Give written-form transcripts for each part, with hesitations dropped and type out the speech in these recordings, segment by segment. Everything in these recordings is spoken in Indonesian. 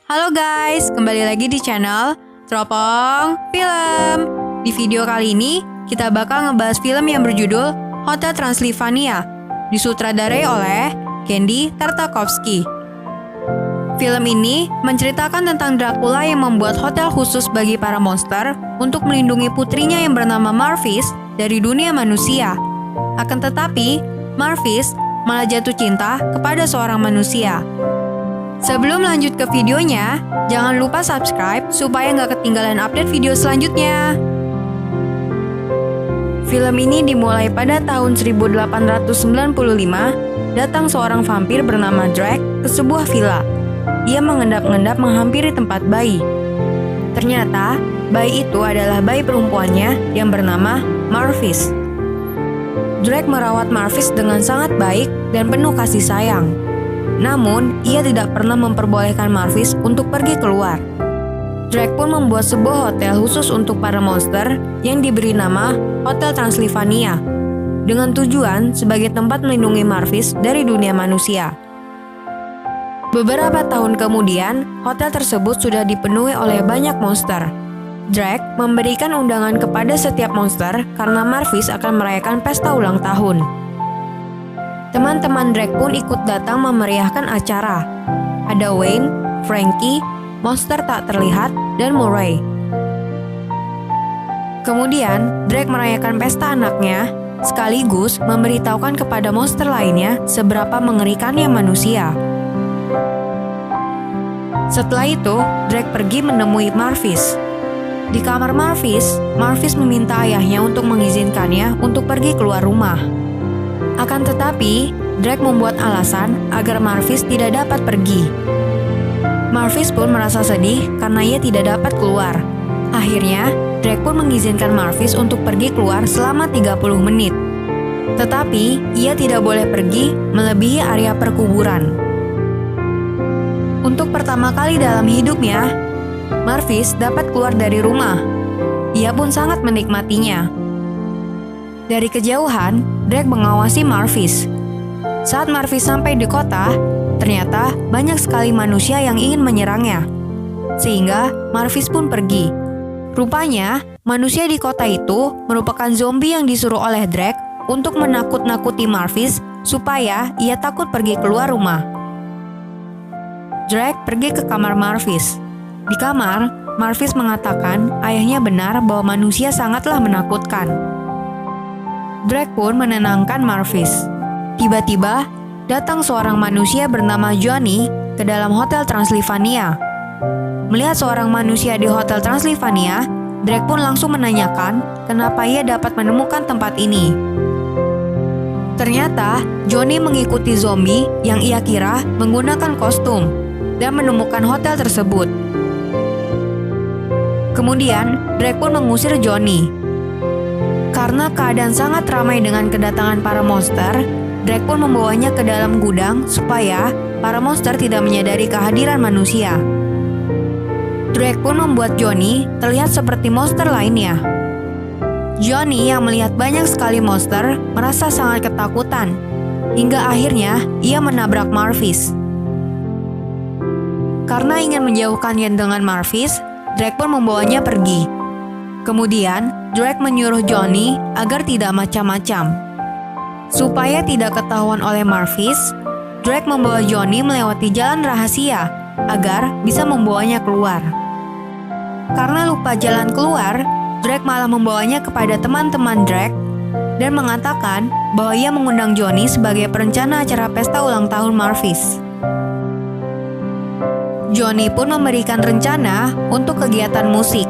Halo guys, kembali lagi di channel Teropong Film. Di video kali ini, kita bakal ngebahas film yang berjudul Hotel Transylvania, disutradarai oleh Genndy Tartakovsky. Film ini menceritakan tentang Dracula yang membuat hotel khusus bagi para monster untuk melindungi putrinya yang bernama Marvis dari dunia manusia. Akan tetapi, Marvis malah jatuh cinta kepada seorang manusia. Sebelum lanjut ke videonya, jangan lupa subscribe supaya nggak ketinggalan update video selanjutnya. Film ini dimulai pada tahun 1895, datang seorang vampir bernama Drake ke sebuah villa. Ia mengendap-endap menghampiri tempat bayi. Ternyata, bayi itu adalah bayi perempuannya yang bernama Marvis. Drake merawat Marvis dengan sangat baik dan penuh kasih sayang. Namun, ia tidak pernah memperbolehkan Marvis untuk pergi keluar. Drake pun membuat sebuah hotel khusus untuk para monster yang diberi nama Hotel Transylvania, dengan tujuan sebagai tempat melindungi Marvis dari dunia manusia. Beberapa tahun kemudian, hotel tersebut sudah dipenuhi oleh banyak monster. Drake memberikan undangan kepada setiap monster karena Marvis akan merayakan pesta ulang tahun. Teman-teman Drake pun ikut datang memeriahkan acara. Ada Wayne, Frankie, monster tak terlihat, dan Murray. Kemudian, Drake merayakan pesta anaknya, sekaligus memberitahukan kepada monster lainnya seberapa mengerikannya manusia. Setelah itu, Drake pergi menemui Marvis. Di kamar Marvis, Marvis meminta ayahnya untuk mengizinkannya untuk pergi keluar rumah. Akan tetapi, Drake membuat alasan agar Marvis tidak dapat pergi. Marvis pun merasa sedih karena ia tidak dapat keluar. Akhirnya, Drake pun mengizinkan Marvis untuk pergi keluar selama 30 menit. Tetapi, ia tidak boleh pergi melebihi area perkuburan. Untuk pertama kali dalam hidupnya, Marvis dapat keluar dari rumah. Ia pun sangat menikmatinya. Dari kejauhan, Drake mengawasi Marvis. Saat Marvis sampai di kota, ternyata banyak sekali manusia yang ingin menyerangnya. Sehingga Marvis pun pergi. Rupanya, manusia di kota itu merupakan zombie yang disuruh oleh Drake untuk menakut-nakuti Marvis supaya ia takut pergi keluar rumah. Drake pergi ke kamar Marvis. Di kamar, Marvis mengatakan ayahnya benar bahwa manusia sangatlah menakutkan. Drake pun menenangkan Marvis. Tiba-tiba, datang seorang manusia bernama Johnny ke dalam Hotel Transylvania. Melihat seorang manusia di Hotel Transylvania, Drake pun langsung menanyakan kenapa ia dapat menemukan tempat ini. Ternyata, Johnny mengikuti zombie yang ia kira menggunakan kostum dan menemukan hotel tersebut. Kemudian, Drake pun mengusir Johnny. Karena keadaan sangat ramai dengan kedatangan para monster, Drake pun membawanya ke dalam gudang supaya para monster tidak menyadari kehadiran manusia. Drake pun membuat Johnny terlihat seperti monster lainnya. Johnny yang melihat banyak sekali monster merasa sangat ketakutan, hingga akhirnya ia menabrak Marvis. Karena ingin menjauhkannya dengan Marvis, Drake pun membawanya pergi. Kemudian, Drake menyuruh Johnny agar tidak macam-macam. Supaya tidak ketahuan oleh Marvis, Drake membawa Johnny melewati jalan rahasia agar bisa membawanya keluar. Karena lupa jalan keluar, Drake malah membawanya kepada teman-teman Drake dan mengatakan bahwa ia mengundang Johnny sebagai perencana acara pesta ulang tahun Marvis. Johnny pun memberikan rencana untuk kegiatan musik.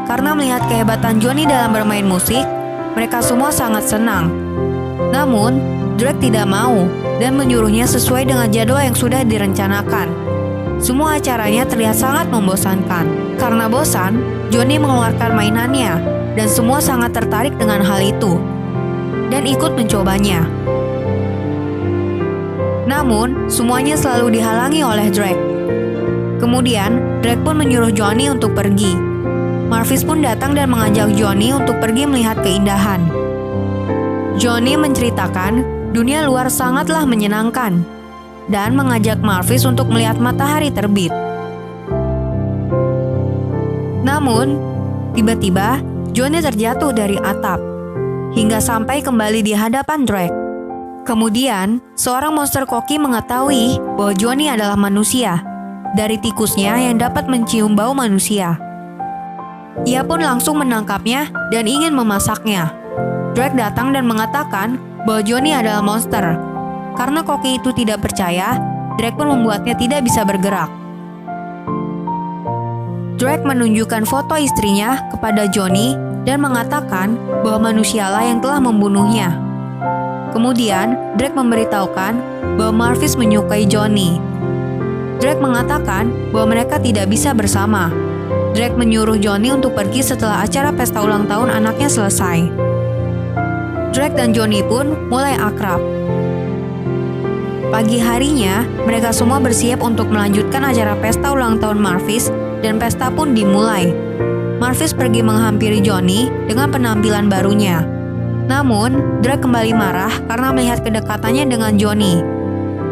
Karena melihat kehebatan Johnny dalam bermain musik, mereka semua sangat senang. Namun, Drake tidak mau dan menyuruhnya sesuai dengan jadwal yang sudah direncanakan. Semua acaranya terlihat sangat membosankan. Karena bosan, Johnny mengeluarkan mainannya dan semua sangat tertarik dengan hal itu dan ikut mencobanya. Namun, semuanya selalu dihalangi oleh Drake. Kemudian, Drake pun menyuruh Johnny untuk pergi. Marvis pun datang dan mengajak Johnny untuk pergi melihat keindahan. Johnny menceritakan Dunia luar sangatlah menyenangkan dan mengajak Marvis untuk melihat matahari terbit. Namun, tiba-tiba Johnny terjatuh dari atap hingga sampai kembali di hadapan Drake. Kemudian, seorang monster koki mengetahui bahwa Johnny adalah manusia dari tikusnya yang dapat mencium bau manusia. Ia pun langsung menangkapnya dan ingin memasaknya. Drake datang dan mengatakan bahwa Johnny adalah monster. Karena koki itu tidak percaya, Drake pun membuatnya tidak bisa bergerak. Drake menunjukkan foto istrinya kepada Johnny dan mengatakan bahwa manusialah yang telah membunuhnya. Kemudian, Drake memberitahukan bahwa Marvis menyukai Johnny. Drake mengatakan bahwa mereka tidak bisa bersama. Drake menyuruh Johnny untuk pergi setelah acara pesta ulang tahun anaknya selesai. Drake dan Johnny pun mulai akrab. Pagi harinya, mereka semua bersiap untuk melanjutkan acara pesta ulang tahun Marvis dan pesta pun dimulai. Marvis pergi menghampiri Johnny dengan penampilan barunya. Namun, Drake kembali marah karena melihat kedekatannya dengan Johnny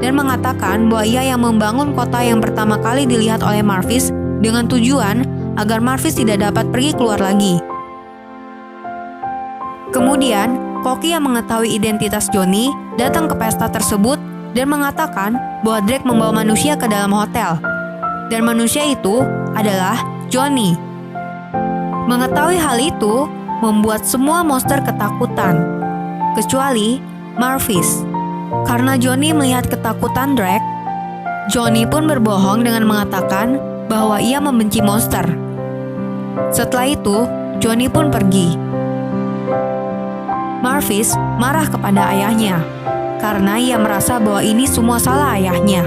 dan mengatakan bahwa ia yang membangun kota yang pertama kali dilihat oleh Marvis dengan tujuan agar Marvis tidak dapat pergi keluar lagi. Kemudian, koki yang mengetahui identitas Johnny datang ke pesta tersebut dan mengatakan bahwa Drake membawa manusia ke dalam hotel. Dan manusia itu adalah Johnny. Mengetahui hal itu membuat semua monster ketakutan, kecuali Marvis. Karena Johnny melihat ketakutan Drake, Johnny pun berbohong dengan mengatakan bahwa ia membenci monster. Setelah itu, Johnny pun pergi. Marvis marah kepada ayahnya karena ia merasa bahwa ini semua salah ayahnya.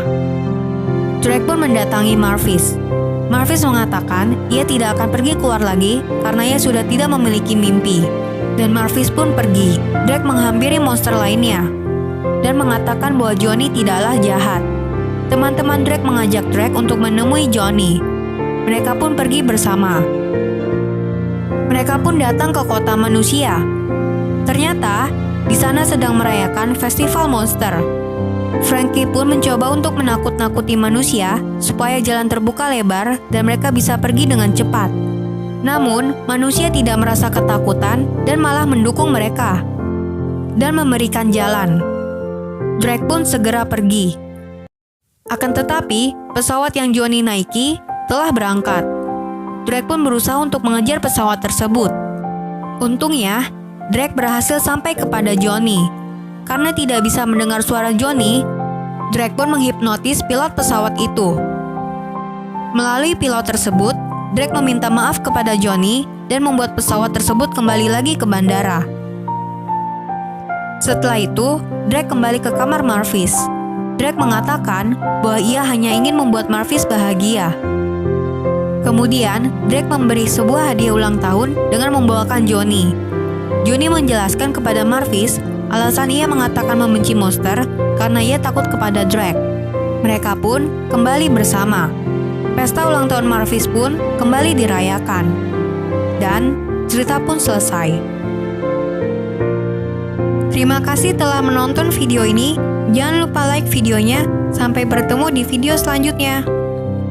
Drake pun mendatangi Marvis. Marvis mengatakan ia tidak akan pergi keluar lagi karena ia sudah tidak memiliki mimpi. Dan Marvis pun pergi. Drake menghampiri monster lainnya dan mengatakan bahwa Johnny tidaklah jahat. Teman-teman Drake mengajak Drake untuk menemui Johnny. Mereka pun pergi bersama. Mereka pun datang ke kota manusia. Ternyata, di sana sedang merayakan festival monster. Frankie pun mencoba untuk menakut-nakuti manusia supaya jalan terbuka lebar dan mereka bisa pergi dengan cepat. Namun, manusia tidak merasa ketakutan dan malah mendukung mereka dan memberikan jalan. Drake pun segera pergi. Akan tetapi, pesawat yang Johnny naiki telah berangkat. Drake pun berusaha untuk mengejar pesawat tersebut. Untungnya, Drake berhasil sampai kepada Johnny. Karena tidak bisa mendengar suara Johnny, Drake pun menghipnotis pilot pesawat itu. Melalui pilot tersebut, Drake meminta maaf kepada Johnny dan membuat pesawat tersebut kembali lagi ke bandara. Setelah itu, Drake kembali ke kamar Marvis. Drake mengatakan bahwa ia hanya ingin membuat Marvis bahagia. Kemudian, Drake memberi sebuah hadiah ulang tahun dengan membawakan Johnny. Johnny menjelaskan kepada Marvis alasan ia mengatakan membenci monster karena ia takut kepada Drake. Mereka pun kembali bersama. Pesta ulang tahun Marvis pun kembali dirayakan. Dan cerita pun selesai. Terima kasih telah menonton video ini. Jangan lupa like videonya. Sampai bertemu di video selanjutnya.